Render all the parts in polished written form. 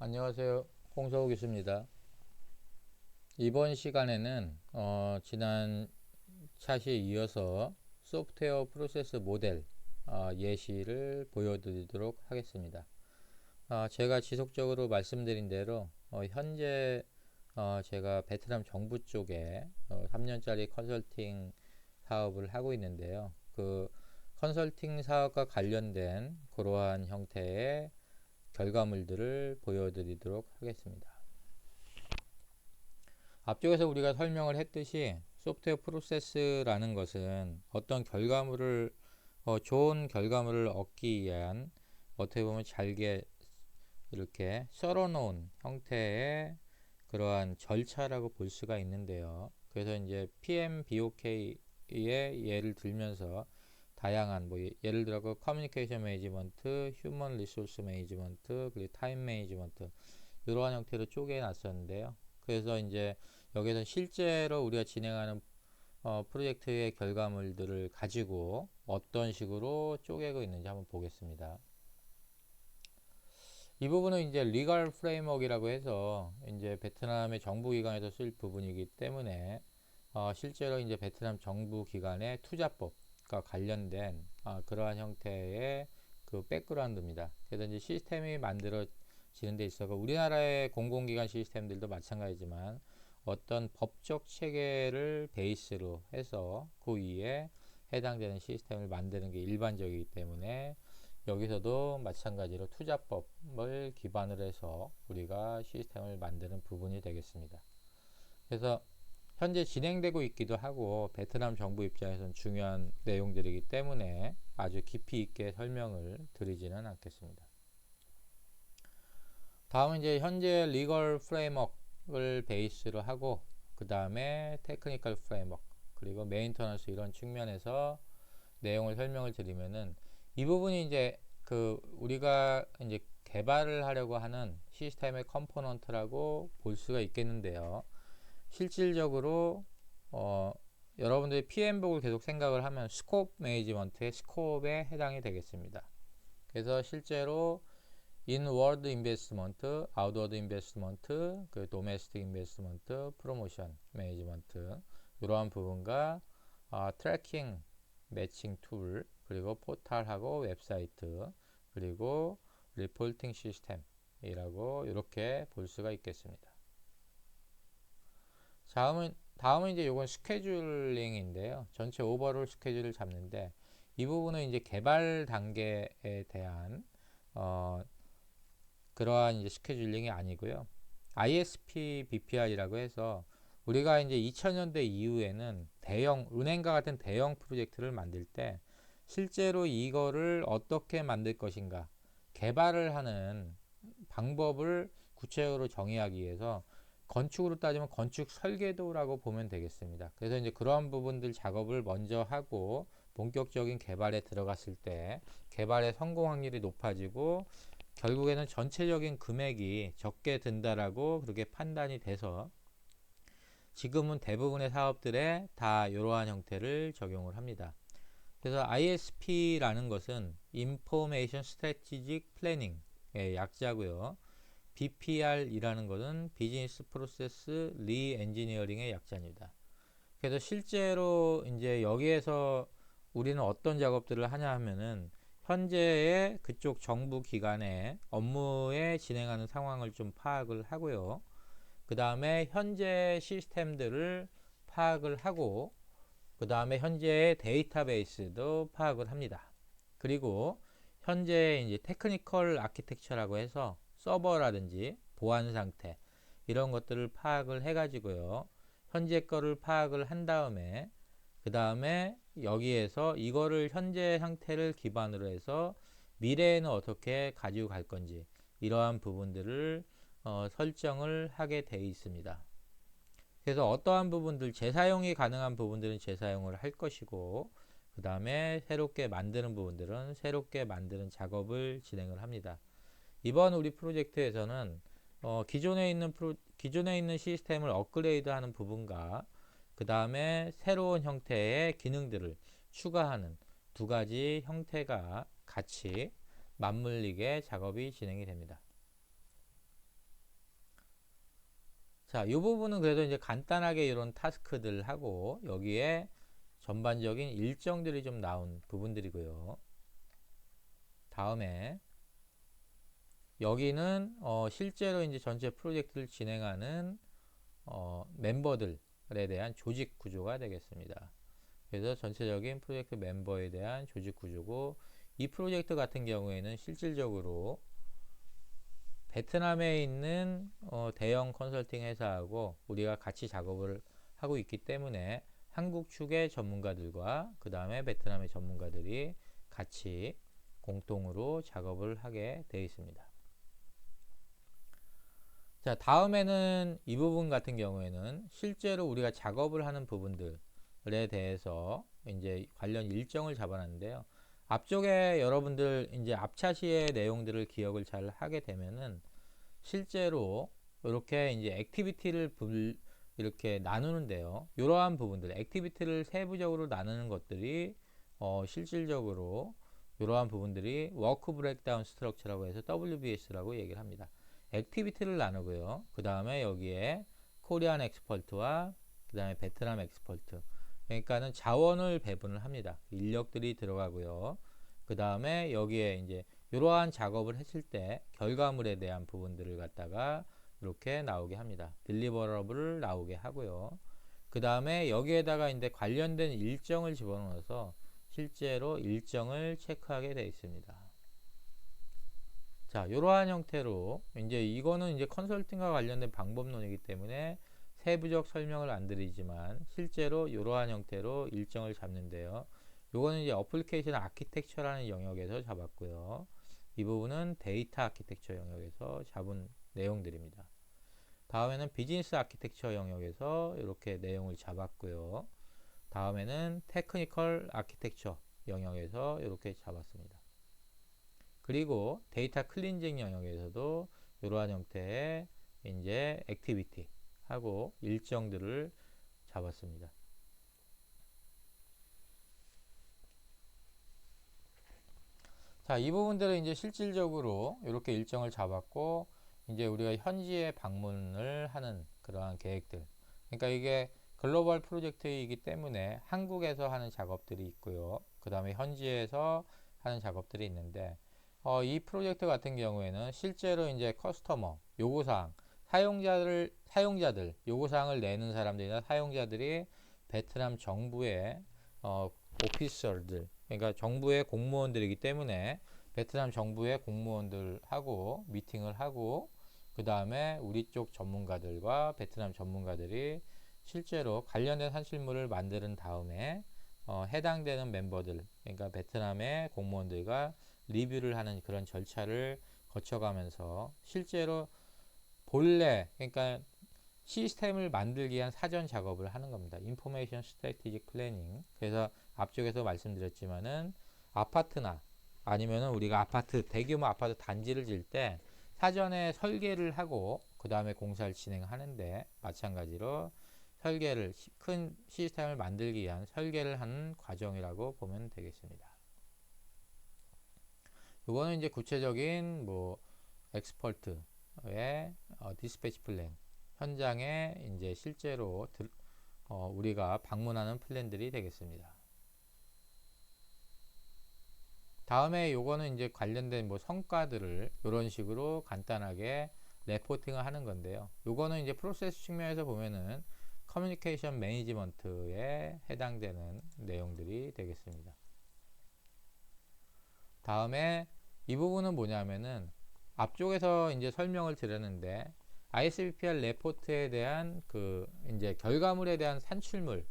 안녕하세요. 홍서우 교수입니다. 이번 시간에는 지난 차시에 이어서 소프트웨어 프로세스 모델 예시를 보여드리도록 하겠습니다. 제가 지속적으로 말씀드린 대로 현재 제가 베트남 정부 쪽에 3년짜리 컨설팅 사업을 하고 있는데요. 그 컨설팅 사업과 관련된 그러한 형태의 결과물들을 보여드리도록 하겠습니다. 앞쪽에서 우리가 설명을 했듯이 소프트웨어 프로세스라는 것은 어떤 결과물을 좋은 결과물을 얻기 위한 어떻게 보면 잘게 이렇게 썰어 놓은 형태의 그러한 절차라고 볼 수가 있는데요. 그래서 이제 PMBOK의 예를 들면서 다양한 예를 들어 커뮤니케이션 매니지먼트, 휴먼 리소스 매니지먼트, 그리고 타임 매니지먼트 이러한 형태로 쪼개 놨었는데요. 그래서 이제 여기서 실제로 우리가 진행하는 프로젝트의 결과물들을 가지고 어떤 식으로 쪼개고 있는지 한번 보겠습니다. 이 부분은 이제 리걸 프레임워크이라고 해서 이제 베트남의 정부 기관에서 쓸 부분이기 때문에 실제로 이제 베트남 정부 기관의 투자법과 관련된 그러한 형태의 그 백그라운드입니다. 그래서 이제 시스템이 만들어지는 데 있어서 우리나라의 공공기관 시스템들도 마찬가지지만 어떤 법적 체계를 베이스로 해서 그 위에 해당되는 시스템을 만드는 게 일반적이기 때문에 여기서도 마찬가지로 투자법을 기반으로 해서 우리가 시스템을 만드는 부분이 되겠습니다. 그래서 현재 진행되고 있기도 하고 베트남 정부 입장에서는 중요한 내용들이기 때문에 아주 깊이 있게 설명을 드리지는 않겠습니다. 다음은 이제 현재 리걸 프레임워크를 베이스로 하고 그 다음에 테크니컬 프레임워크 그리고 메인터넌스 이런 측면에서 내용을 설명을 드리면은 이 부분이 이제 그 우리가 이제 개발을 하려고 하는 시스템의 컴포넌트라고 볼 수가 있겠는데요. 실질적으로 여러분들이 PM복을 계속 생각을 하면 스코프 매니지먼트의 스코프에 해당이 되겠습니다. 그래서 실제로 인워드 인베스트먼트, 아웃워드 인베스트먼트, 그 도메스틱 인베스트먼트, 프로모션 매니지먼트 이러한 부분과 트래킹 매칭 툴 그리고 포털하고 웹사이트 그리고 리포팅 시스템이라고 이렇게 볼 수가 있겠습니다. 다음은 이제 이건 스케줄링인데요. 전체 오버롤 스케줄을 잡는데 이 부분은 이제 개발 단계에 대한 그러한 이제 스케줄링이 아니고요. ISP BPR이라고 해서 우리가 이제 2000년대 이후에는 대형 은행과 같은 대형 프로젝트를 만들 때 실제로 이거를 어떻게 만들 것인가 개발을 하는 방법을 구체적으로 정의하기 위해서 건축으로 따지면 건축 설계도라고 보면 되겠습니다. 그래서 이제 그러한 부분들 작업을 먼저 하고 본격적인 개발에 들어갔을 때 개발의 성공 확률이 높아지고 결국에는 전체적인 금액이 적게 든다라고 그렇게 판단이 돼서 지금은 대부분의 사업들에 다 이러한 형태를 적용을 합니다. 그래서 ISP라는 것은 Information Strategic Planning의 약자고요. BPR이라는 것은 비즈니스 프로세스 리엔지니어링의 약자입니다. 그래서 실제로 이제 여기에서 우리는 어떤 작업들을 하냐 하면은 현재의 그쪽 정부 기관의 업무에 진행하는 상황을 좀 파악을 하고요. 그 다음에 현재 시스템들을 파악을 하고 그 다음에 현재의 데이터베이스도 파악을 합니다. 그리고 현재 이제 테크니컬 아키텍처라고 해서 서버라든지 보안 상태 이런 것들을 파악을 해가지고요. 현재 거를 파악을 한 다음에 그 다음에 여기에서 이거를 현재 상태를 기반으로 해서 미래에는 어떻게 가지고 갈 건지 이러한 부분들을 설정을 하게 되어 있습니다. 그래서 어떠한 부분들 재사용이 가능한 부분들은 재사용을 할 것이고 그 다음에 새롭게 만드는 부분들은 새롭게 만드는 작업을 진행을 합니다. 이번 우리 프로젝트에서는 기존에 있는 시스템을 업그레이드하는 부분과 그 다음에 새로운 형태의 기능들을 추가하는 두 가지 형태가 같이 맞물리게 작업이 진행이 됩니다. 자, 이 부분은 그래도 이제 간단하게 이런 타스크들 하고 여기에 전반적인 일정들이 좀 나온 부분들이고요. 다음에 여기는 실제로 이제 전체 프로젝트를 진행하는 멤버들에 대한 조직 구조가 되겠습니다. 그래서 전체적인 프로젝트 멤버에 대한 조직 구조고, 이 프로젝트 같은 경우에는 실질적으로 베트남에 있는 대형 컨설팅 회사하고 우리가 같이 작업을 하고 있기 때문에 한국 측의 전문가들과 그 다음에 베트남의 전문가들이 같이 공동으로 작업을 하게 되어 있습니다. 자, 다음에는 이 부분 같은 경우에는 실제로 우리가 작업을 하는 부분들에 대해서 이제 관련 일정을 잡아놨는데요. 앞쪽에 여러분들 이제 앞차시의 내용들을 기억을 잘 하게 되면은 실제로 이렇게 이제 액티비티를 이렇게 나누는데요. 이러한 부분들, 액티비티를 세부적으로 나누는 것들이 실질적으로 이러한 부분들이 워크 브레이크다운 스트럭처라고 해서 WBS라고 얘기를 합니다. 액티비티를 나누고요. 그 다음에 여기에 코리안 엑스퍼트와 그 다음에 베트남 엑스퍼트, 그러니까는 자원을 배분을 합니다. 인력들이 들어가고요. 그 다음에 여기에 이제 이러한 작업을 했을 때 결과물에 대한 부분들을 갖다가 이렇게 나오게 합니다. 딜리버러블을 나오게 하고요. 그 다음에 여기에다가 이제 관련된 일정을 집어넣어서 실제로 일정을 체크하게 되어 있습니다. 자, 이러한 형태로 이제 이거는 이제 컨설팅과 관련된 방법론이기 때문에 세부적 설명을 안 드리지만 실제로 이러한 형태로 일정을 잡는데요. 요거는 이제 어플리케이션 아키텍처라는 영역에서 잡았고요. 이 부분은 데이터 아키텍처 영역에서 잡은 내용들입니다. 다음에는 비즈니스 아키텍처 영역에서 이렇게 내용을 잡았고요. 다음에는 테크니컬 아키텍처 영역에서 이렇게 잡았습니다. 그리고 데이터 클린징 영역에서도 이러한 형태의 이제 액티비티 하고 일정들을 잡았습니다. 자, 이 부분들은 이제 실질적으로 이렇게 일정을 잡았고, 이제 우리가 현지에 방문을 하는 그러한 계획들. 그러니까 이게 글로벌 프로젝트이기 때문에 한국에서 하는 작업들이 있고요. 그 다음에 현지에서 하는 작업들이 있는데, 이 프로젝트 같은 경우에는 실제로 이제 커스터머, 요구사항, 사용자들, 요구사항을 내는 사람들이나 사용자들이 베트남 정부의 오피서들, 그러니까 정부의 공무원들이기 때문에 베트남 정부의 공무원들하고 미팅을 하고, 그 다음에 우리 쪽 전문가들과 베트남 전문가들이 실제로 관련된 산출물을 만드는 다음에 해당되는 멤버들, 그러니까 베트남의 공무원들과 리뷰를 하는 그런 절차를 거쳐가면서 실제로 본래, 그러니까 시스템을 만들기 위한 사전 작업을 하는 겁니다. 인포메이션 스트래티직 플래닝. 그래서 앞쪽에서 말씀드렸지만은 아파트나 아니면은 우리가 대규모 아파트 단지를 질 때 사전에 설계를 하고 그 다음에 공사를 진행하는데 마찬가지로 큰 시스템을 만들기 위한 설계를 하는 과정이라고 보면 되겠습니다. 이거는 이제 구체적인 뭐 엑스퍼트의 디스패치 플랜, 현장에 이제 실제로 우리가 방문하는 플랜들이 되겠습니다. 다음에 요거는 이제 관련된 뭐 성과들을 이런 식으로 간단하게 레포팅을 하는 건데요. 요거는 이제 프로세스 측면에서 보면은 커뮤니케이션 매니지먼트에 해당되는 내용들이 되겠습니다. 다음에 이 부분은 뭐냐면은 앞쪽에서 이제 설명을 드렸는데 ISBPR 레포트에 대한 그 이제 결과물에 대한 산출물의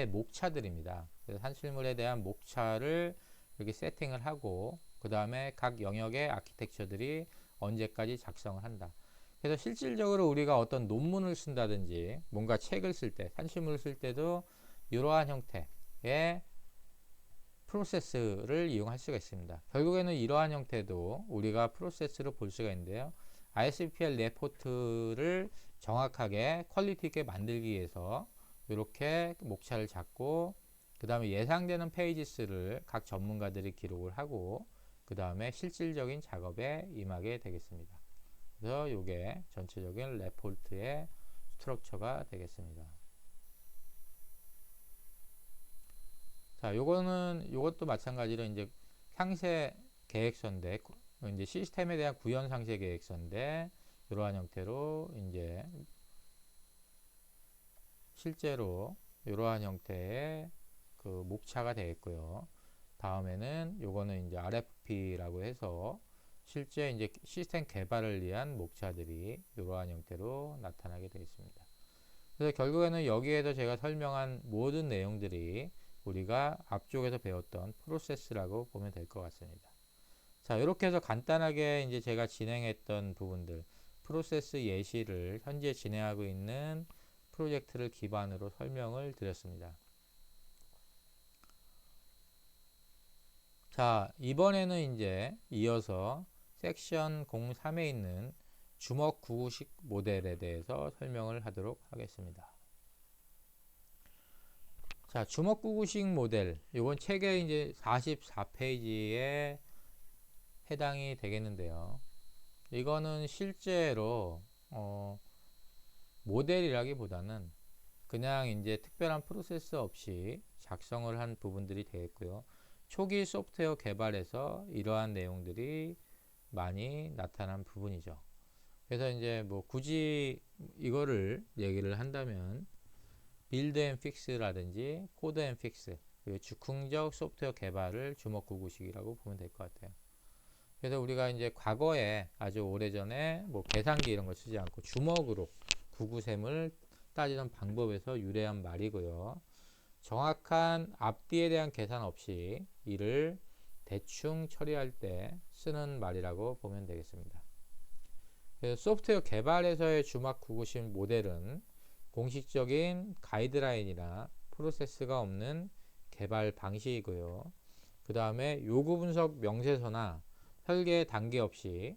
목차들입니다. 그래서 산출물에 대한 목차를 이렇게 세팅을 하고 그 다음에 각 영역의 아키텍처들이 언제까지 작성을 한다. 그래서 실질적으로 우리가 어떤 논문을 쓴다든지 뭔가 책을 쓸 때, 산출물을 쓸 때도 이러한 형태의 프로세스를 이용할 수가 있습니다. 결국에는 이러한 형태도 우리가 프로세스로 볼 수가 있는데요. ISBPR 레포트를 정확하게 퀄리티 있게 만들기 위해서 이렇게 목차를 잡고 그 다음에 예상되는 페이지수를 각 전문가들이 기록을 하고 그 다음에 실질적인 작업에 임하게 되겠습니다. 그래서 이게 전체적인 레포트의 스트럭처가 되겠습니다. 자, 요것도 마찬가지로 이제 상세 계획서인데, 이제 시스템에 대한 구현 상세 계획서인데, 이러한 형태로 이제 실제로 이러한 형태의 그 목차가 되겠고요. 다음에는 요거는 이제 RFP라고 해서 실제 이제 시스템 개발을 위한 목차들이 이러한 형태로 나타나게 되겠습니다. 그래서 결국에는 여기에서 제가 설명한 모든 내용들이 우리가 앞쪽에서 배웠던 프로세스라고 보면 될 것 같습니다. 자, 이렇게 해서 간단하게 이제 제가 진행했던 부분들, 프로세스 예시를 현재 진행하고 있는 프로젝트를 기반으로 설명을 드렸습니다. 자, 이번에는 이제 이어서 섹션 03에 있는 주먹 구구식 모델에 대해서 설명을 하도록 하겠습니다. 자, 주먹 구구식 모델, 이번 책의 이제 44페이지에 해당이 되겠는데요. 이거는 실제로 모델이라기보다는 그냥 이제 특별한 프로세스 없이 작성을 한 부분들이 되겠고요. 초기 소프트웨어 개발에서 이러한 내용들이 많이 나타난 부분이죠. 그래서 이제 뭐 굳이 이거를 얘기를 한다면 빌드 앤 픽스라든지 코드 앤 픽스, 즉흥적 소프트웨어 개발을 주먹 구구식이라고 보면 될 것 같아요. 그래서 우리가 이제 과거에 아주 오래전에 뭐 계산기 이런 걸 쓰지 않고 주먹으로 구구셈을 따지던 방법에서 유래한 말이고요. 정확한 앞뒤에 대한 계산 없이 이를 대충 처리할 때 쓰는 말이라고 보면 되겠습니다. 그래서 소프트웨어 개발에서의 주먹 구구식 모델은 공식적인 가이드라인이나 프로세스가 없는 개발 방식이고요. 그 다음에 요구 분석 명세서나 설계 단계 없이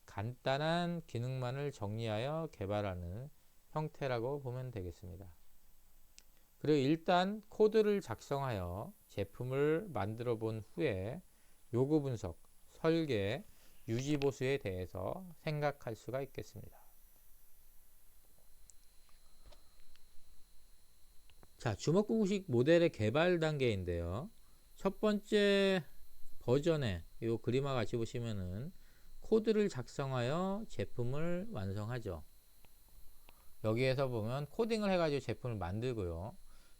간단한 기능만을 정리하여 개발하는 형태라고 보면 되겠습니다. 그리고 일단 코드를 작성하여 제품을 만들어 본 후에 요구 분석, 설계, 유지 보수에 대해서 생각할 수가 있겠습니다. 자, 주먹구구식 모델의 개발 단계인데요. 첫 번째 버전에 이 그림과 같이 보시면은 코드를 작성하여 제품을 완성하죠. 여기에서 보면 코딩을 해가지고 제품을 만들고요.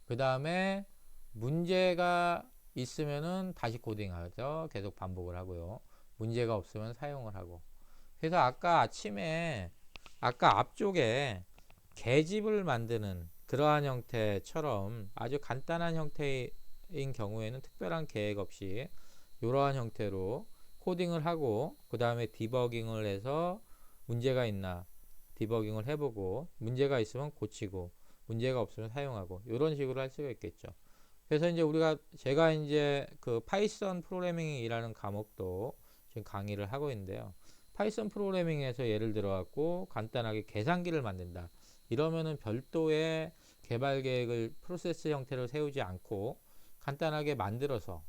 그 다음에 문제가 있으면은 다시 코딩하죠. 계속 반복을 하고요. 문제가 없으면 사용을 하고. 그래서 아까 앞쪽에 계집을 만드는 그러한 형태처럼 아주 간단한 형태인 경우에는 특별한 계획 없이 이러한 형태로 코딩을 하고 그 다음에 디버깅을 해서 문제가 있나 디버깅을 해보고 문제가 있으면 고치고 문제가 없으면 사용하고 이런 식으로 할 수가 있겠죠. 그래서 이제 제가 이제 그 파이썬 프로그래밍이라는 과목도 지금 강의를 하고 있는데요. 파이썬 프로그래밍에서 예를 들어 갖고 간단하게 계산기를 만든다. 이러면은 별도의 개발 계획을 프로세스 형태로 세우지 않고 간단하게 만들어서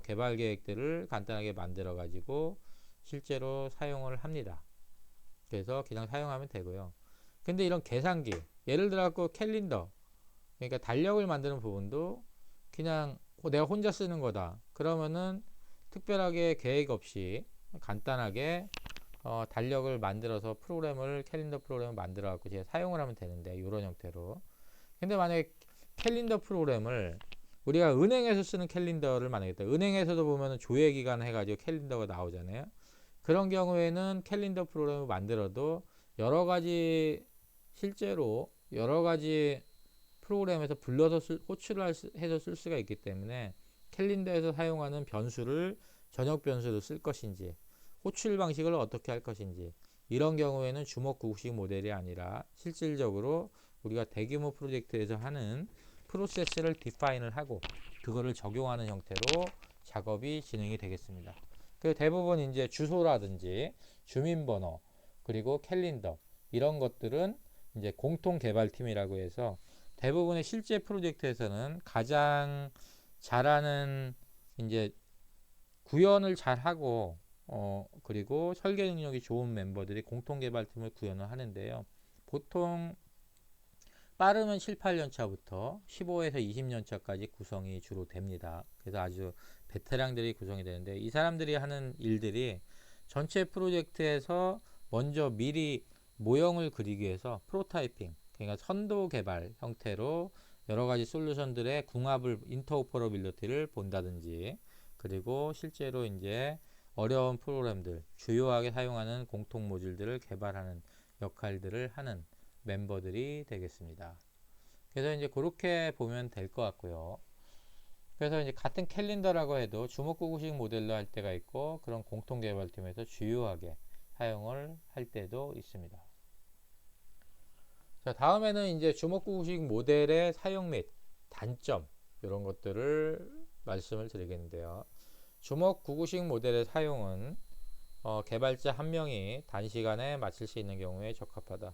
개발 계획들을 간단하게 만들어 가지고 실제로 사용을 합니다. 그래서 그냥 사용하면 되고요. 근데 이런 계산기, 예를 들어 갖고 캘린더, 그러니까 달력을 만드는 부분도 그냥 내가 혼자 쓰는 거다. 그러면은 특별하게 계획 없이 간단하게 달력을 만들어서 캘린더 프로그램을 만들어 갖고 제가 사용을 하면 되는데 이런 형태로. 근데 만약에 캘린더 프로그램을 우리가 은행에서 쓰는 캘린더를 만약에 은행에서도 보면은 조회 기간 해가지고 캘린더가 나오잖아요. 그런 경우에는 캘린더 프로그램을 만들어도 실제로 여러 가지 프로그램에서 불러서 호출을 해서 쓸 수가 있기 때문에 캘린더에서 사용하는 변수를 전역 변수로 쓸 것인지 호출 방식을 어떻게 할 것인지 이런 경우에는 주먹 구구식 모델이 아니라 실질적으로 우리가 대규모 프로젝트에서 하는 프로세스를 디파인을 하고 그거를 적용하는 형태로 작업이 진행이 되겠습니다. 그 대부분 이제 주소라든지 주민번호 그리고 캘린더 이런 것들은 이제 공통 개발팀이라고 해서 대부분의 실제 프로젝트에서는 가장 잘하는 이제 구현을 잘하고 그리고 설계 능력이 좋은 멤버들이 공통 개발팀을 구현을 하는데요. 보통 빠르면 7, 8년 차부터 15에서 20년 차까지 구성이 주로 됩니다. 그래서 아주 베테랑들이 구성이 되는데 이 사람들이 하는 일들이 전체 프로젝트에서 먼저 미리 모형을 그리기 위해서 프로타이핑, 그러니까 선도 개발 형태로 여러 가지 솔루션들의 궁합을 인터오퍼러빌리티를 본다든지, 그리고 실제로 이제 어려운 프로그램들, 주요하게 사용하는 공통 모듈들을 개발하는 역할들을 하는 멤버들이 되겠습니다. 그래서 이제 그렇게 보면 될 것 같고요. 그래서 이제 같은 캘린더라고 해도 주먹구구식 모델로 할 때가 있고, 그런 공통 개발팀에서 주요하게 사용을 할 때도 있습니다. 자, 다음에는 이제 주먹구구식 모델의 사용 및 단점, 이런 것들을 말씀을 드리겠는데요. 주먹구구식 모델의 사용은 개발자 한 명이 단시간에 마칠 수 있는 경우에 적합하다.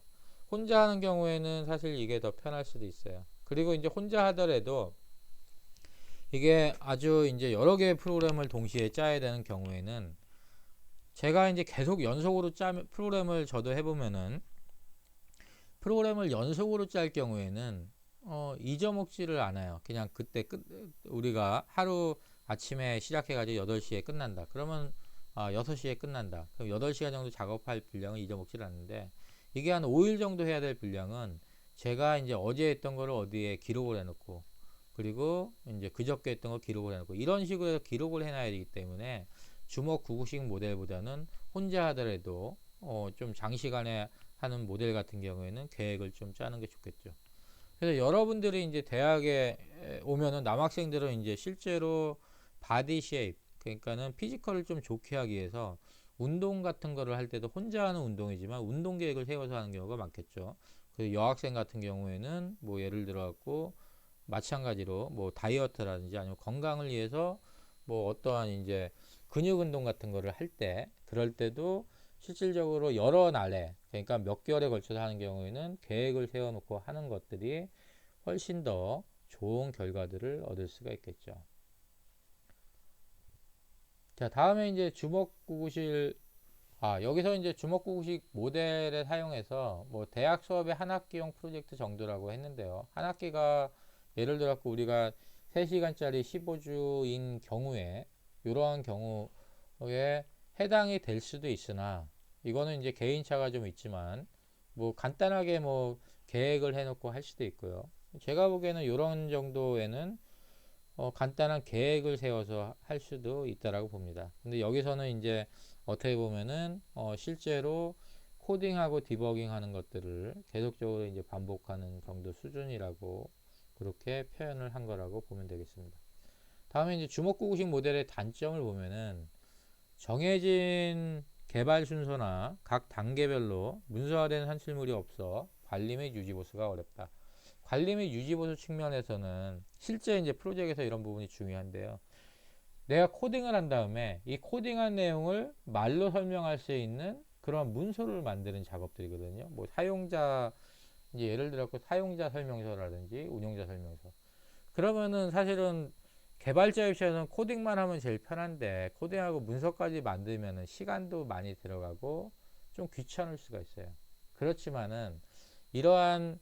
혼자 하는 경우에는 사실 이게 더 편할 수도 있어요. 그리고 이제 혼자 하더라도 이게 아주 이제 여러 개의 프로그램을 동시에 짜야 되는 경우에는, 제가 이제 계속 연속으로 프로그램을 저도 해보면은, 프로그램을 연속으로 짤 경우에는 잊어먹지를 않아요. 그냥 그때 우리가 하루 아침에 시작해가지고 8시에 끝난다. 그러면 6시에 끝난다. 그럼 8시간 정도 작업할 분량은 잊어먹지를 않는데, 이게 한 5일 정도 해야 될 분량은 제가 이제 어제 했던 거를 어디에 기록을 해놓고, 그리고 이제 그저께 했던 거 기록을 해놓고, 이런 식으로 해서 기록을 해놔야 되기 때문에 주먹 구구식 모델보다는 혼자 하더라도 좀 장시간에 하는 모델 같은 경우에는 계획을 좀 짜는 게 좋겠죠. 그래서 여러분들이 이제 대학에 오면은 남학생들은 이제 실제로 바디 쉐입, 그러니까는 피지컬을 좀 좋게 하기 위해서 운동 같은 거를 할 때도 혼자 하는 운동이지만 운동 계획을 세워서 하는 경우가 많겠죠. 그 여학생 같은 경우에는 뭐 예를 들어 갖고 마찬가지로 뭐 다이어트라든지 아니면 건강을 위해서 뭐 어떠한 이제 근육 운동 같은 거를 할 때, 그럴 때도 실질적으로 여러 날에, 그러니까 몇 개월에 걸쳐서 하는 경우에는 계획을 세워놓고 하는 것들이 훨씬 더 좋은 결과들을 얻을 수가 있겠죠. 자, 다음에 이제 여기서 이제 주먹구구식 모델을 사용해서 뭐 대학 수업의 한 학기용 프로젝트 정도라고 했는데요. 한 학기가 예를 들어 우리가 3시간짜리 15주인 경우에, 이러한 경우에 해당이 될 수도 있으나, 이거는 이제 개인차가 좀 있지만 뭐 간단하게 뭐 계획을 해놓고 할 수도 있고요. 제가 보기에는 이런 정도에는 간단한 계획을 세워서 할 수도 있다라고 봅니다. 근데 여기서는 이제 어떻게 보면은 실제로 코딩하고 디버깅 하는 것들을 계속적으로 이제 반복하는 정도 수준이라고 그렇게 표현을 한 거라고 보면 되겠습니다. 다음에 이제 주먹구구식 모델의 단점을 보면은, 정해진 개발 순서나 각 단계별로 문서화된 산출물이 없어 관리 및 유지 보수가 어렵다. 관리 및 유지 보수 측면에서는 실제 이제 프로젝트에서 이런 부분이 중요한데요. 내가 코딩을 한 다음에 이 코딩한 내용을 말로 설명할 수 있는 그런 문서를 만드는 작업들이거든요. 뭐 사용자, 이제 예를 들어 사용자 설명서라든지 운영자 설명서. 그러면은 사실은 개발자 입장에서는 코딩만 하면 제일 편한데, 코딩하고 문서까지 만들면은 시간도 많이 들어가고 좀 귀찮을 수가 있어요. 그렇지만은 이러한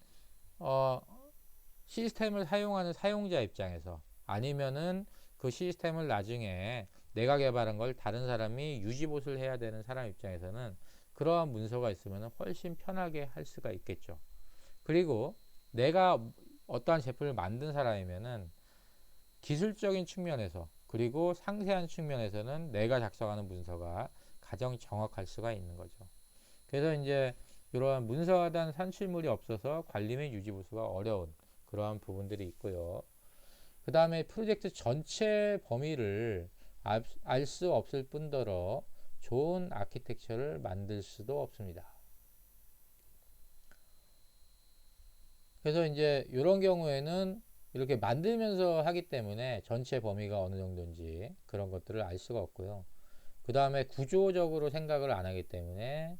시스템을 사용하는 사용자 입장에서, 아니면은 그 시스템을 나중에 내가 개발한 걸 다른 사람이 유지보수를 해야 되는 사람 입장에서는 그러한 문서가 있으면 훨씬 편하게 할 수가 있겠죠. 그리고 내가 어떠한 제품을 만든 사람이면은 기술적인 측면에서, 그리고 상세한 측면에서는 내가 작성하는 문서가 가장 정확할 수가 있는 거죠. 그래서 이제 이러한 문서화된 산출물이 없어서 관리 및 유지 보수가 어려운 그러한 부분들이 있고요. 그 다음에 프로젝트 전체 범위를 알 수 없을 뿐더러 좋은 아키텍처를 만들 수도 없습니다. 그래서 이제 이런 경우에는 이렇게 만들면서 하기 때문에 전체 범위가 어느 정도인지 그런 것들을 알 수가 없고요. 그 다음에 구조적으로 생각을 안 하기 때문에,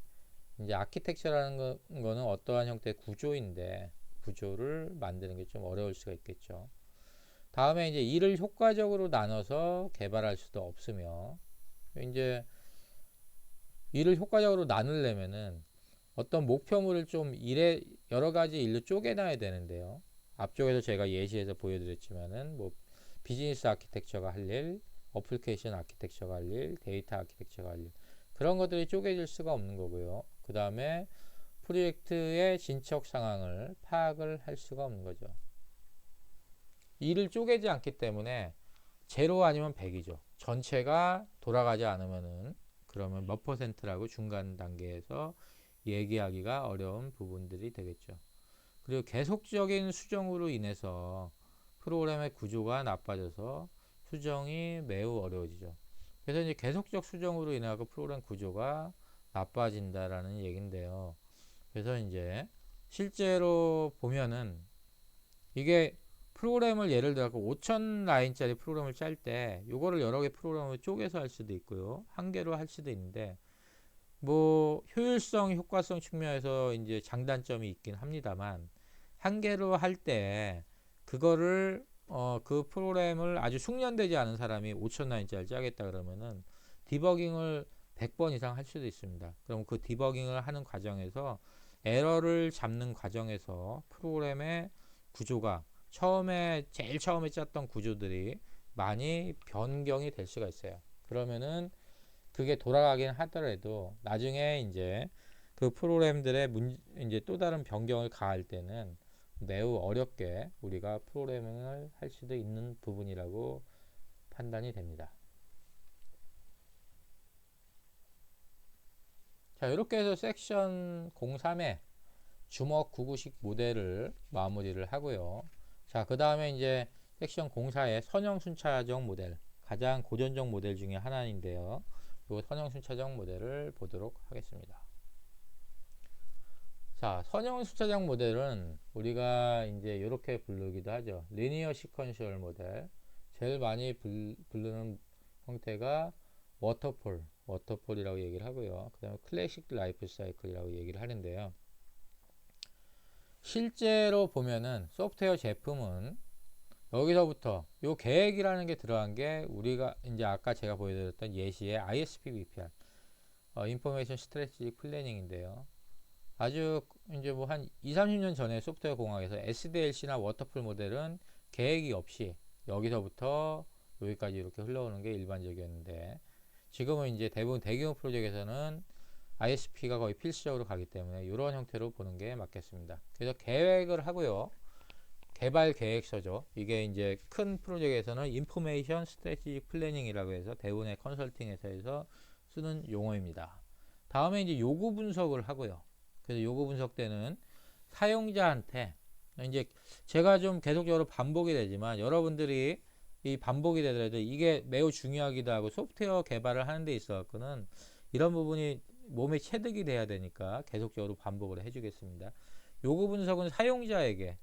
이제 아키텍처라는 거는 어떠한 형태의 구조인데 구조를 만드는 게 좀 어려울 수가 있겠죠. 다음에 이제 일을 효과적으로 나눠서 개발할 수도 없으며, 이제 일을 효과적으로 나누려면은 어떤 목표물을 좀 일에 여러 가지 일로 쪼개놔야 되는데요. 앞쪽에서 제가 예시해서 보여드렸지만은 뭐 비즈니스 아키텍처가 할 일, 어플리케이션 아키텍처가 할 일, 데이터 아키텍처가 할 일, 그런 것들이 쪼개질 수가 없는 거고요. 그 다음에 프로젝트의 진척 상황을 파악을 할 수가 없는 거죠. 일을 쪼개지 않기 때문에 제로 아니면 100이죠. 전체가 돌아가지 않으면은 그러면 몇 퍼센트라고 중간 단계에서 얘기하기가 어려운 부분들이 되겠죠. 그리고 계속적인 수정으로 인해서 프로그램의 구조가 나빠져서 수정이 매우 어려워지죠. 그래서 이제 계속적 수정으로 인해 프로그램 구조가 나빠진다라는 얘기인데요. 그래서 이제 실제로 보면은 이게 프로그램을 예를 들어 5,000 라인짜리 프로그램을 짤 때 이거를 여러 개 프로그램을 쪼개서 할 수도 있고요. 한 개로 할 수도 있는데 뭐 효율성, 효과성 측면에서 이제 장단점이 있긴 합니다만 한 개로 할 때 그거를 그 프로그램을 아주 숙련되지 않은 사람이 5,000 라인짜리 짜겠다 그러면은 디버깅을 100번 이상 할 수도 있습니다. 그럼 그 디버깅을 하는 과정에서 에러를 잡는 과정에서 프로그램의 구조가 제일 처음에 짰던 구조들이 많이 변경이 될 수가 있어요. 그러면은 그게 돌아가긴 하더라도 나중에 이제 그 프로그램들의 이제 또 다른 변경을 가할 때는 매우 어렵게 우리가 프로그래밍을 할 수도 있는 부분이라고 판단이 됩니다. 자, 이렇게 해서 섹션 03의 주먹 9구식 모델을 마무리를 하고요. 자, 그 다음에 이제 섹션 04의 선형순차적 모델, 가장 고전적 모델 중에 하나인데요. 이 선형순차적 모델을 보도록 하겠습니다. 자, 선형순차적 모델은 우리가 이제 이렇게 부르기도 하죠. 리니어 시퀀셜 모델. 제일 많이 부르는 형태가 워터폴이라고 얘기를 하고요. 그 다음에 클래식 라이프 사이클이라고 얘기를 하는데요. 실제로 보면은 소프트웨어 제품은 여기서부터 요 계획이라는 게 들어간 게 우리가 이제 아까 제가 보여드렸던 예시의 ISP BPR, 인포메이션 스트래티직 플래닝인데요. 아주 이제 뭐 한 2, 30년 전에 소프트웨어 공학에서 SDLC나 워터풀 모델은 계획이 없이 여기서부터 여기까지 이렇게 흘러오는 게 일반적이었는데 지금은 이제 대부분 대규모 프로젝트에서는 ISP가 거의 필수적으로 가기 때문에 이런 형태로 보는 게 맞겠습니다. 그래서 계획을 하고요. 개발 계획서죠. 이게 이제 큰 프로젝트에서는 인포메이션 스트래티직 플래닝이라고 해서 대부분의 컨설팅 회사에서 쓰는 용어입니다. 다음에 이제 요구 분석을 하고요. 그래서 요구 분석 때는 사용자한테 이제 제가 좀 계속적으로 반복이 되지만 여러분들이 이 반복이 되더라도 이게 매우 중요하기도 하고 소프트웨어 개발을 하는 데 있어서는 이런 부분이 몸에 체득이 돼야 되니까 계속적으로 반복을 해주겠습니다. 요구 분석은 사용자에게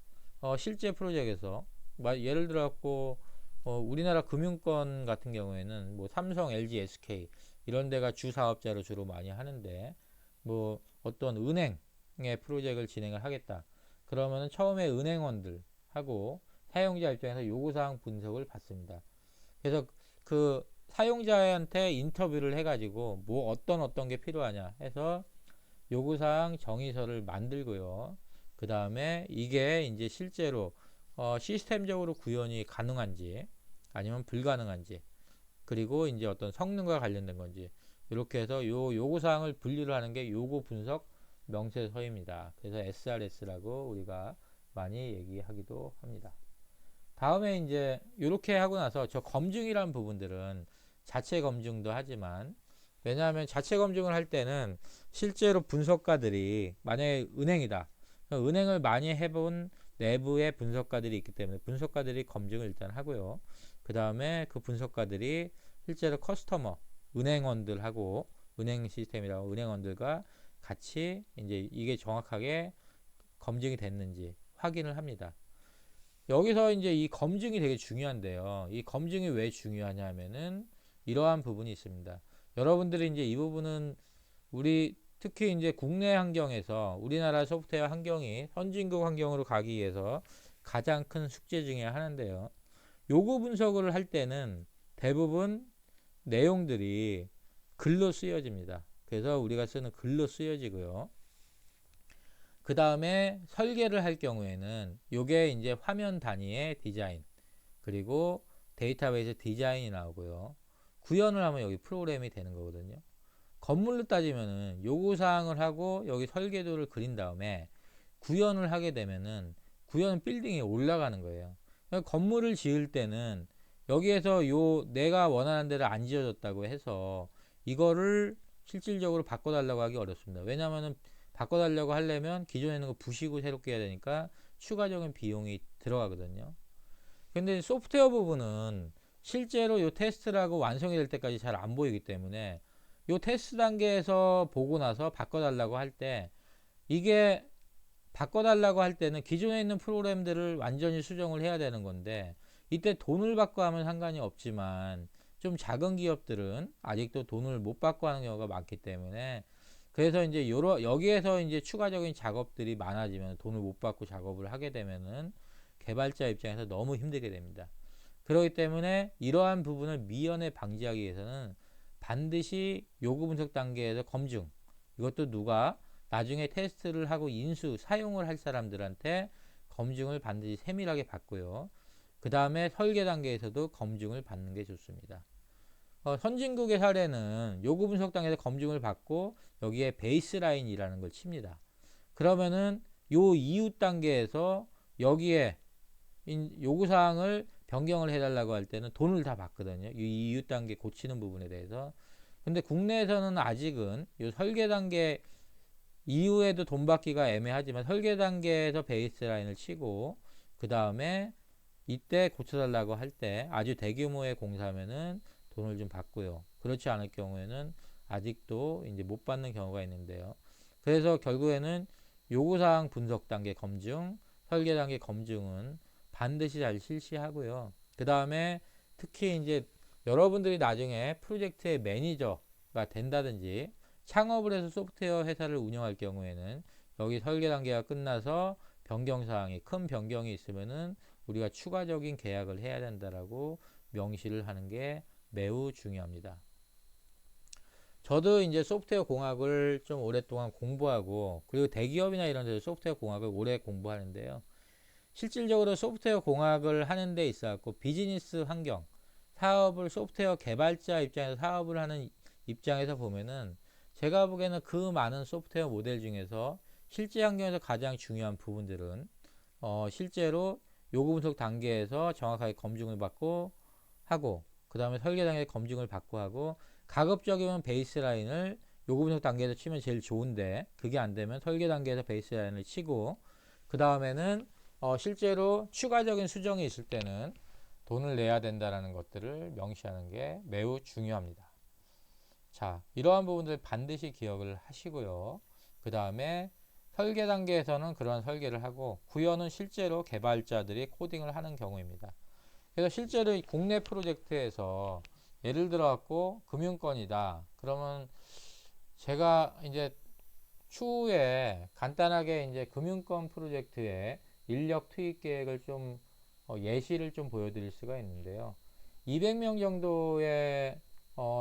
실제 프로젝트에서 예를 들어갖고 우리나라 금융권 같은 경우에는 뭐 삼성, LG, SK 이런 데가 주 사업자로 주로 많이 하는데 뭐 어떤 은행의 프로젝트를 진행을 하겠다. 그러면은 처음에 은행원들하고 사용자 입장에서 요구사항 분석을 받습니다. 그래서 그 사용자한테 인터뷰를 해가지고 뭐 어떤 게 필요하냐 해서 요구사항 정의서를 만들고요. 그 다음에 이게 이제 실제로 시스템적으로 구현이 가능한지 아니면 불가능한지 그리고 이제 어떤 성능과 관련된 건지 이렇게 해서 요 요구사항을 분류를 하는 게 요구 분석 명세서입니다. 그래서 SRS라고 우리가 많이 얘기하기도 합니다. 다음에 이제 이렇게 하고 나서 저 검증이라는 부분들은 자체 검증도 하지만 왜냐하면 자체 검증을 할 때는 실제로 분석가들이 만약에 은행이다. 은행을 많이 해본 내부의 분석가들이 있기 때문에 분석가들이 검증을 일단 하고요. 그 다음에 그 분석가들이 실제로 커스터머, 은행원들하고 은행 시스템이라고 은행원들과 같이 이제 이게 정확하게 검증이 됐는지 확인을 합니다. 여기서 이제 이 검증이 되게 중요한데요. 이 검증이 왜 중요하냐면은 이러한 부분이 있습니다. 여러분들이 이제 이 부분은 우리 특히 이제 국내 환경에서 우리나라 소프트웨어 환경이 선진국 환경으로 가기 위해서 가장 큰 숙제 중에 하나인데요. 요구 분석을 할 때는 대부분 내용들이 글로 쓰여집니다. 그래서 우리가 쓰는 글로 쓰여지고요. 그 다음에 설계를 할 경우에는 요게 이제 화면 단위의 디자인, 그리고 데이터베이스 디자인이 나오고요. 구현을 하면 여기 프로그램이 되는 거거든요. 건물로 따지면은 요구사항을 하고 여기 설계도를 그린 다음에 구현을 하게 되면은 구현 빌딩이 올라가는 거예요. 그러니까 건물을 지을 때는 여기에서 요 내가 원하는 대로 안 지어졌다고 해서 이거를 실질적으로 바꿔달라고 하기 어렵습니다. 왜냐하면 바꿔달라고 하려면 기존에 있는 거 부시고 새롭게 해야 되니까 추가적인 비용이 들어가거든요. 근데 소프트웨어 부분은 실제로 요 테스트라고 완성이 될 때까지 잘 안 보이기 때문에 요 테스트 단계에서 보고 나서 바꿔달라고 할 때, 이게 바꿔달라고 할 때는 기존에 있는 프로그램들을 완전히 수정을 해야 되는 건데, 이때 돈을 받고 하면 상관이 없지만 좀 작은 기업들은 아직도 돈을 못 받고 하는 경우가 많기 때문에, 그래서 이제 여기에서 이제 추가적인 작업들이 많아지면 돈을 못 받고 작업을 하게 되면은 개발자 입장에서 너무 힘들게 됩니다. 그렇기 때문에 이러한 부분을 미연에 방지하기 위해서는 반드시 요구 분석 단계에서 검증, 이것도 누가 나중에 테스트를 하고 사용을 할 사람들한테 검증을 반드시 세밀하게 받고요. 그 다음에 설계 단계에서도 검증을 받는 게 좋습니다. 선진국의 사례는 요구 분석 단계에서 검증을 받고 여기에 베이스라인이라는 걸 칩니다. 그러면은 요 이후 단계에서 여기에 요구사항을 변경을 해달라고 할 때는 돈을 다 받거든요. 이 이후 단계 고치는 부분에 대해서. 근데 국내에서는 아직은 요 설계 단계 이후에도 돈 받기가 애매하지만 설계 단계에서 베이스라인을 치고 그 다음에 이때 고쳐달라고 할 때 아주 대규모의 공사면은 돈을 좀 받고요. 그렇지 않을 경우에는 아직도 이제 못 받는 경우가 있는데요. 그래서 결국에는 요구사항 분석 단계 검증, 설계 단계 검증은 반드시 잘 실시하고요. 그 다음에 특히 이제 여러분들이 나중에 프로젝트의 매니저가 된다든지 창업을 해서 소프트웨어 회사를 운영할 경우에는 여기 설계 단계가 끝나서 변경사항이 큰 변경이 있으면은 우리가 추가적인 계약을 해야 된다라고 명시를 하는 게 매우 중요합니다. 저도 이제 소프트웨어 공학을 좀 오랫동안 공부하고, 그리고 대기업이나 이런 데서 소프트웨어 공학을 오래 공부하는데요. 실질적으로 소프트웨어 공학을 하는 데 있어 갖고 비즈니스 환경, 사업을 소프트웨어 개발자 입장에서 사업을 하는 입장에서 보면은 제가 보기에는 그 많은 소프트웨어 모델 중에서 실제 환경에서 가장 중요한 부분들은 실제로 요구 분석 단계에서 정확하게 검증을 받고 하고, 그 다음에 설계 단계에 검증을 받고 하고, 가급적이면 베이스라인을 요구 분석 단계에서 치면 제일 좋은데 그게 안 되면 설계 단계에서 베이스라인을 치고, 그 다음에는 실제로 추가적인 수정이 있을 때는 돈을 내야 된다는 것들을 명시하는 게 매우 중요합니다. 자, 이러한 부분들 반드시 기억을 하시고요. 그 다음에 설계 단계에서는 그러한 설계를 하고, 구현은 실제로 개발자들이 코딩을 하는 경우입니다. 그래서 실제로 국내 프로젝트에서 예를 들어 갖고 금융권이다. 그러면 제가 이제 추후에 간단하게 이제 금융권 프로젝트에 인력 투입 계획을 좀 예시를 좀 보여드릴 수가 있는데요. 200명 정도의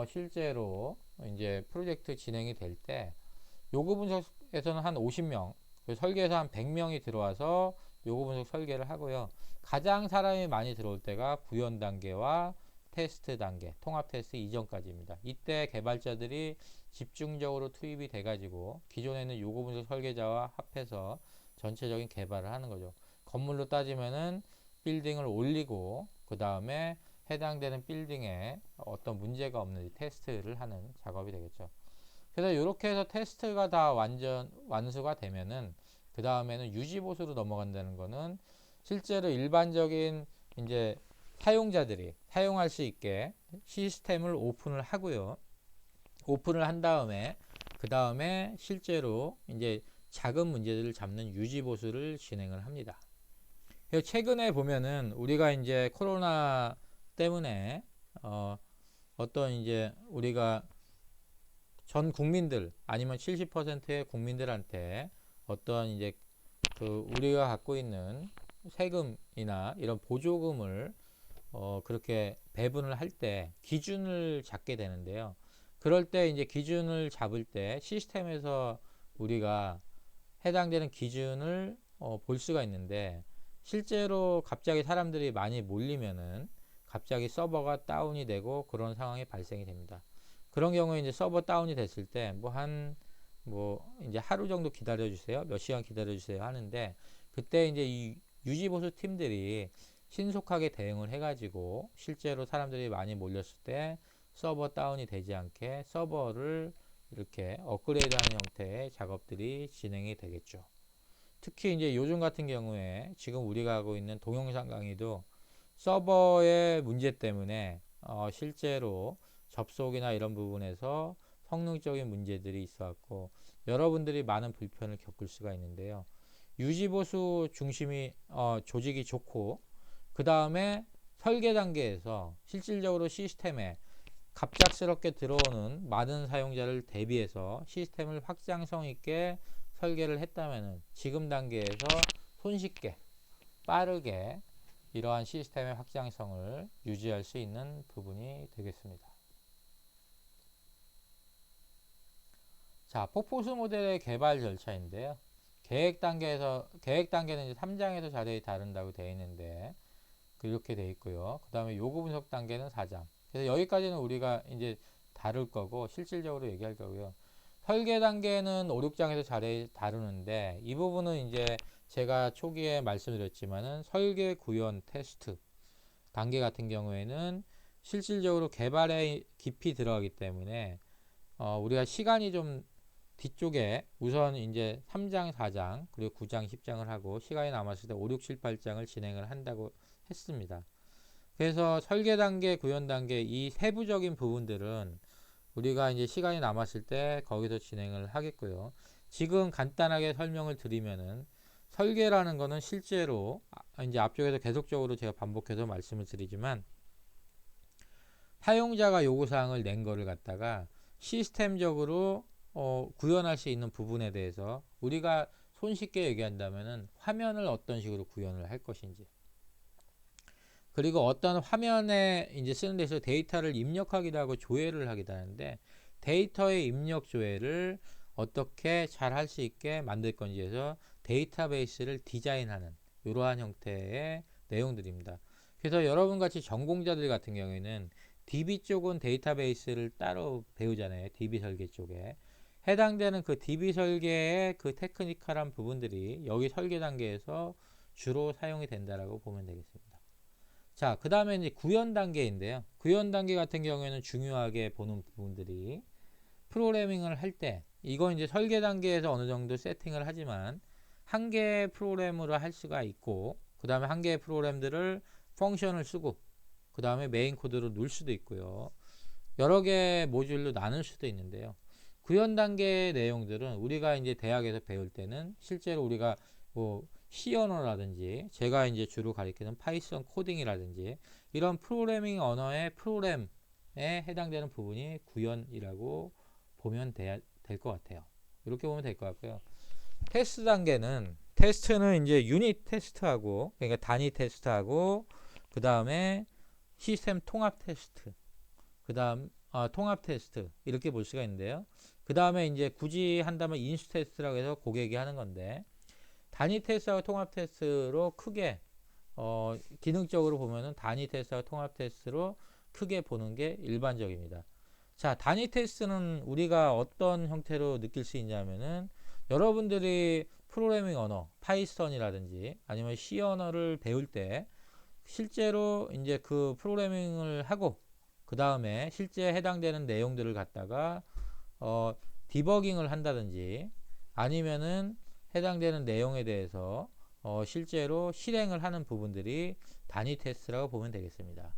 실제로 이제 프로젝트 진행이 될 때 요구 분석에서는 한 50명, 설계에서 한 100명이 들어와서 요구 분석 설계를 하고요. 가장 사람이 많이 들어올 때가 구현 단계와 테스트 단계, 통합 테스트 이전까지입니다. 이때 개발자들이 집중적으로 투입이 돼가지고 기존에 있는 요구 분석 설계자와 합해서 전체적인 개발을 하는 거죠. 건물로 따지면은 빌딩을 올리고 그 다음에 해당되는 빌딩에 어떤 문제가 없는지 테스트를 하는 작업이 되겠죠. 그래서 이렇게 해서 테스트가 다 완수가 되면은 그 다음에는 유지 보수로 넘어간다는 거는 실제로 일반적인 이제 사용자들이 사용할 수 있게 시스템을 오픈을 하고요. 오픈을 한 다음에 그 다음에 실제로 이제 작은 문제들을 잡는 유지 보수를 진행을 합니다. 그래서 최근에 보면은 우리가 이제 코로나 때문에 어떤 이제 우리가 전 국민들 아니면 70%의 국민들한테 어떤 이제 그 우리가 갖고 있는 세금이나 이런 보조금을 그렇게 배분을 할 때 기준을 잡게 되는데요. 그럴 때 이제 기준을 잡을 때 시스템에서 우리가 해당되는 기준을 볼 수가 있는데, 실제로 갑자기 사람들이 많이 몰리면은 갑자기 서버가 다운이 되고 그런 상황이 발생이 됩니다. 그런 경우에 이제 서버 다운이 됐을 때 이제 하루 정도 기다려 주세요, 몇 시간 기다려 주세요 하는데, 그때 이제 이 유지 보수 팀들이 신속하게 대응을 해가지고 실제로 사람들이 많이 몰렸을 때 서버 다운이 되지 않게 서버를 이렇게 업그레이드하는 형태의 작업들이 진행이 되겠죠. 특히 이제 요즘 같은 경우에 지금 우리가 하고 있는 동영상 강의도 서버의 문제 때문에 실제로 접속이나 이런 부분에서 성능적인 문제들이 있어왔고 여러분들이 많은 불편을 겪을 수가 있는데요. 유지보수 중심이 조직이 좋고, 그 다음에 설계 단계에서 실질적으로 시스템에 갑작스럽게 들어오는 많은 사용자를 대비해서 시스템을 확장성 있게 설계를 했다면 지금 단계에서 손쉽게 빠르게 이러한 시스템의 확장성을 유지할 수 있는 부분이 되겠습니다. 자, 폭포수 모델의 개발 절차인데요. 계획 단계는 이제 3장에서 자세히 다룬다고 되어 있는데, 이렇게 되어 있고요. 그 다음에 요구 분석 단계는 4장. 그래서 여기까지는 우리가 이제 다룰 거고, 실질적으로 얘기할 거고요. 설계 단계는 5, 6장에서 자세히 다루는데, 이 부분은 이제 제가 초기에 말씀드렸지만은 설계 구현 테스트 단계 같은 경우에는 실질적으로 개발에 깊이 들어가기 때문에 우리가 시간이 좀 뒤쪽에 우선 이제 3장, 4장, 그리고 9장, 10장을 하고 시간이 남았을 때 5, 6, 7, 8장을 진행을 한다고 했습니다. 그래서 설계 단계, 구현 단계 이 세부적인 부분들은 우리가 이제 시간이 남았을 때 거기서 진행을 하겠고요. 지금 간단하게 설명을 드리면은 설계라는 거는 실제로 이제 앞쪽에서 계속적으로 제가 반복해서 말씀을 드리지만 사용자가 요구사항을 낸 거를 갖다가 시스템적으로 구현할 수 있는 부분에 대해서 우리가 손쉽게 얘기한다면은 화면을 어떤 식으로 구현을 할 것인지, 그리고 어떤 화면에 이제 쓰는 데서 데이터를 입력하기도 하고 조회를 하기도 하는데 데이터의 입력 조회를 어떻게 잘 할 수 있게 만들 건지에서 데이터베이스를 디자인하는 이러한 형태의 내용들입니다. 그래서 여러분 같이 전공자들 같은 경우에는 DB 쪽은 데이터베이스를 따로 배우잖아요. DB 설계 쪽에 해당되는 그 DB 설계의 그 테크니컬한 부분들이 여기 설계 단계에서 주로 사용이 된다라고 보면 되겠습니다. 자, 그 다음에 이제 구현 단계인데요. 구현 단계 같은 경우에는 중요하게 보는 부분들이 프로그래밍을 할 때, 이건 이제 설계 단계에서 어느 정도 세팅을 하지만 한 개의 프로그램으로 할 수가 있고, 그 다음에 한 개의 프로그램들을 펑션을 쓰고, 그 다음에 메인 코드로 넣을 수도 있고요. 여러 개의 모듈로 나눌 수도 있는데요. 구현 단계의 내용들은 우리가 이제 대학에서 배울 때는 실제로 우리가 C 언어라든지 제가 이제 주로 가리키는 파이썬 코딩이라든지 이런 프로그래밍 언어의 프로그램에 해당되는 부분이 구현이라고 보면 될 것 같아요. 이렇게 보면 될 것 같고요. 테스트 단계는 테스트는 이제 유닛 테스트하고 그러니까 단위 테스트하고 그 다음에 시스템 통합 테스트, 그 다음 통합 테스트 이렇게 볼 수가 있는데요. 그 다음에 이제 굳이 한다면 인수 테스트라고 해서 고객이 하는 건데 단위 테스트하고 통합 테스트로 크게 기능적으로 보면은 단위 테스트하고 통합 테스트로 크게 보는 게 일반적입니다. 자, 단위 테스트는 우리가 어떤 형태로 느낄 수 있냐면은 여러분들이 프로그래밍 언어 파이썬이라든지 아니면 C 언어를 배울 때 실제로 이제 그 프로그래밍을 하고 그 다음에 실제 해당되는 내용들을 갖다가 디버깅을 한다든지 아니면은 해당되는 내용에 대해서 실제로 실행을 하는 부분들이 단위 테스트라고 보면 되겠습니다.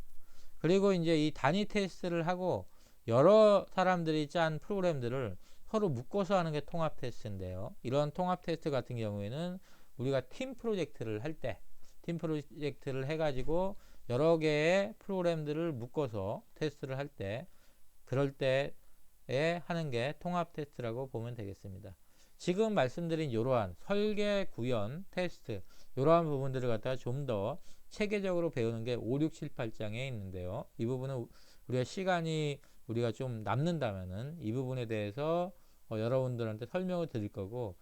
그리고 이제 이 단위 테스트를 하고 여러 사람들이 짠 프로그램들을 서로 묶어서 하는 게 통합 테스트인데요. 이런 통합 테스트 같은 경우에는 우리가 팀 프로젝트를 할 때, 팀 프로젝트를 해가지고 여러 개의 프로그램들을 묶어서 테스트를 할 때, 그럴 때에 하는 게 통합 테스트라고 보면 되겠습니다. 지금 말씀드린 이러한 설계, 구현, 테스트 이러한 부분들을 갖다가 좀 더 체계적으로 배우는 게 5, 6, 7, 8장에 있는데요. 이 부분은 우리가 시간이 우리가 좀 남는다면은 이 부분에 대해서 여러분들한테 설명을 드릴 거고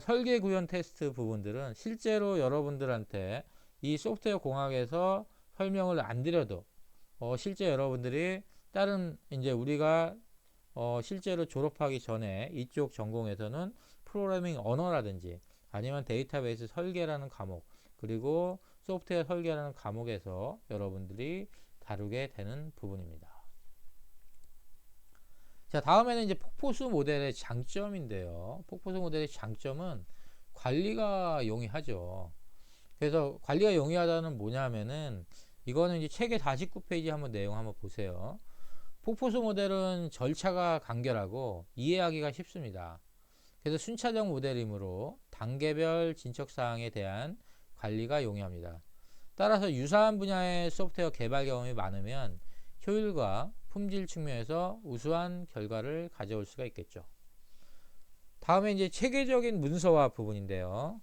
설계 구현 테스트 부분들은 실제로 여러분들한테 이 소프트웨어 공학에서 설명을 안 드려도 실제 여러분들이 다른 이제 우리가 실제로 졸업하기 전에 이쪽 전공에서는 프로그래밍 언어라든지 아니면 데이터베이스 설계라는 과목 그리고 소프트웨어 설계라는 과목에서 여러분들이 다루게 되는 부분입니다. 자, 다음에는 이제 폭포수 모델의 장점인데요. 폭포수 모델의 장점은 관리가 용이하죠. 그래서 관리가 용이하다는 뭐냐면은 이거는 이제 책의 49페이지 한번 내용 한번 보세요. 폭포수 모델은 절차가 간결하고 이해하기가 쉽습니다. 그래서 순차적 모델이므로 단계별 진척 사항에 대한 관리가 용이합니다. 따라서 유사한 분야의 소프트웨어 개발 경험이 많으면 효율과 품질 측면에서 우수한 결과를 가져올 수가 있겠죠. 다음에 이제 체계적인 문서화 부분인데요.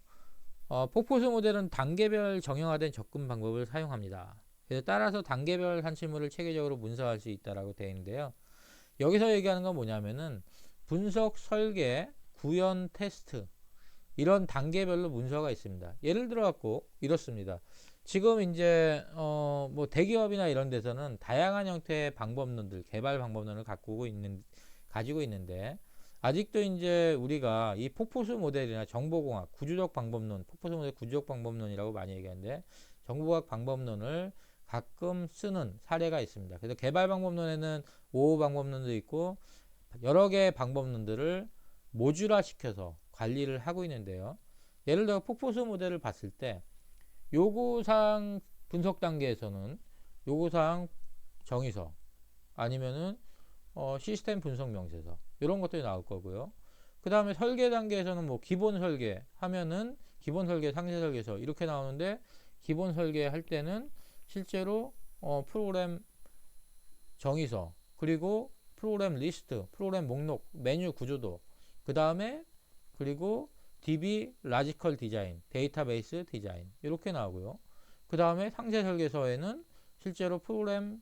폭포수 모델은 단계별 정형화된 접근 방법을 사용합니다. 그래서 따라서 단계별 산출물을 체계적으로 문서화할 수 있다라고 되어 있는데요. 여기서 얘기하는 건 뭐냐면은 분석, 설계, 구현, 테스트 이런 단계별로 문서가 있습니다. 예를 들어 갖고 이렇습니다. 지금 이제 뭐 대기업이나 이런 데서는 다양한 형태의 방법론들, 개발 방법론을 가지고 있는데 아직도 이제 우리가 이 폭포수 모델이나 정보공학, 구조적 방법론, 폭포수 모델 구조적 방법론이라고 많이 얘기하는데 정보공학 방법론을 가끔 쓰는 사례가 있습니다. 그래서 개발 방법론에는 5호 방법론도 있고 여러 개의 방법론들을 모듈화 시켜서 관리를 하고 있는데요. 예를 들어 폭포수 모델을 봤을 때 요구사항 분석 단계에서는 요구사항 정의서 아니면은 시스템 분석 명세서 이런 것들이 나올 거고요. 그 다음에 설계 단계에서는 뭐 기본 설계 하면은 기본 설계, 상세 설계서 이렇게 나오는데 기본 설계 할 때는 실제로 프로그램 정의서 그리고 프로그램 리스트, 프로그램 목록, 메뉴 구조도 그 다음에 그리고 DB 라지컬 디자인, 데이터베이스 디자인 이렇게 나오고요. 그 다음에 상세 설계서에는 실제로 프로그램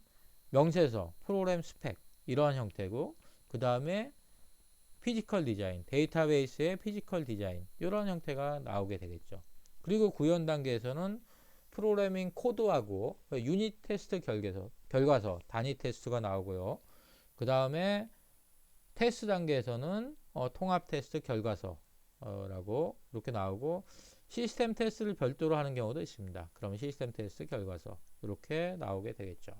명세서, 프로그램 스펙 이러한 형태고 그 다음에 피지컬 디자인, 데이터베이스의 피지컬 디자인 이런 형태가 나오게 되겠죠. 그리고 구현 단계에서는 프로그래밍 코드하고 유닛 테스트 결과서 단위 테스트가 나오고요. 그 다음에 테스트 단계에서는 통합 테스트 결과서라고 이렇게 나오고 시스템 테스트를 별도로 하는 경우도 있습니다. 그러면 시스템 테스트 결과서 이렇게 나오게 되겠죠.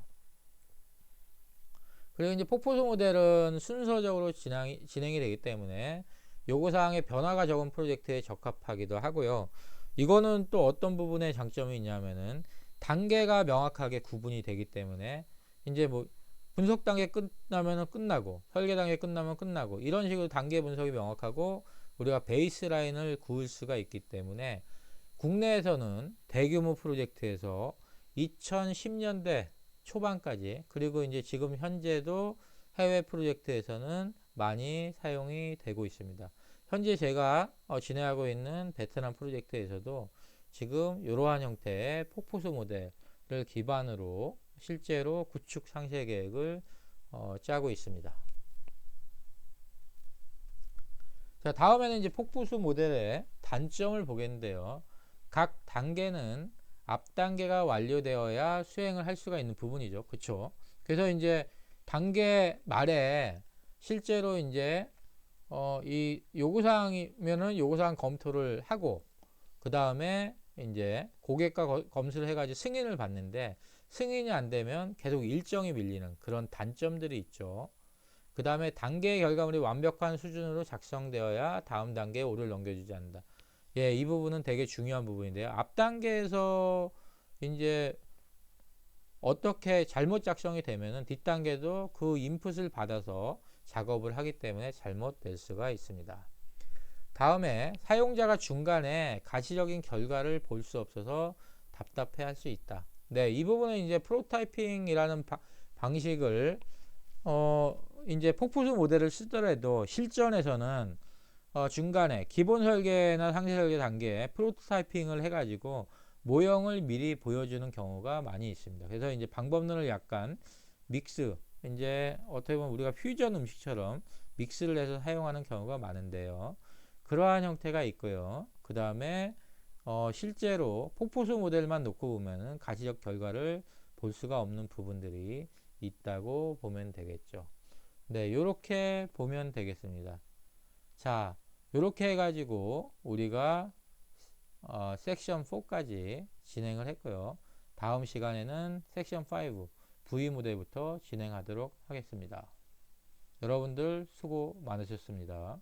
그리고 이제 폭포수 모델은 순서적으로 진행이 되기 때문에 요구사항의 변화가 적은 프로젝트에 적합하기도 하고요. 이거는 또 어떤 부분에 장점이 있냐면은 단계가 명확하게 구분이 되기 때문에 이제 뭐 분석 단계 끝나면은 끝나고 설계 단계 끝나면 끝나고 이런 식으로 단계 분석이 명확하고 우리가 베이스라인을 그을 수가 있기 때문에 국내에서는 대규모 프로젝트에서 2010년대 초반까지 그리고 이제 지금 현재도 해외 프로젝트에서는 많이 사용이 되고 있습니다. 현재 제가 진행하고 있는 베트남 프로젝트에서도 지금 이러한 형태의 폭포수 모델을 기반으로 실제로 구축 상세 계획을 짜고 있습니다. 자, 다음에는 이제 폭포수 모델의 단점을 보겠는데요. 각 단계는 앞 단계가 완료되어야 수행을 할 수가 있는 부분이죠. 그쵸? 그래서 이제 단계 말에 실제로 이제 이 요구사항이면은 요구사항 검토를 하고 그 다음에 이제 고객과 검수를 해가지고 승인을 받는데 승인이 안 되면 계속 일정이 밀리는 그런 단점들이 있죠. 그 다음에 단계의 결과물이 완벽한 수준으로 작성되어야 다음 단계에 오를 넘겨주지 않는다. 예, 이 부분은 되게 중요한 부분인데요. 앞 단계에서 이제 어떻게 잘못 작성이 되면은 뒷 단계도 그 인풋을 받아서 작업을 하기 때문에 잘못될 수가 있습니다. 다음에 사용자가 중간에 가시적인 결과를 볼 수 없어서 답답해 할 수 있다. 네, 이 부분은 이제 프로타이핑이라는 방식을 이제 폭포수 모델을 쓰더라도 실전에서는 중간에 기본 설계나 상세 설계 단계에 프로토타이핑을 해가지고 모형을 미리 보여주는 경우가 많이 있습니다. 그래서 이제 방법론을 약간 믹스, 이제 어떻게 보면 우리가 퓨전 음식처럼 믹스를 해서 사용하는 경우가 많은데요. 그러한 형태가 있고요. 그 다음에 실제로 폭포수 모델만 놓고 보면은 가시적 결과를 볼 수가 없는 부분들이 있다고 보면 되겠죠. 네, 요렇게 보면 되겠습니다. 자, 요렇게 해가지고 우리가 섹션 4까지 진행을 했고요. 다음 시간에는 섹션 5 V 모델부터 진행하도록 하겠습니다. 여러분들 수고 많으셨습니다.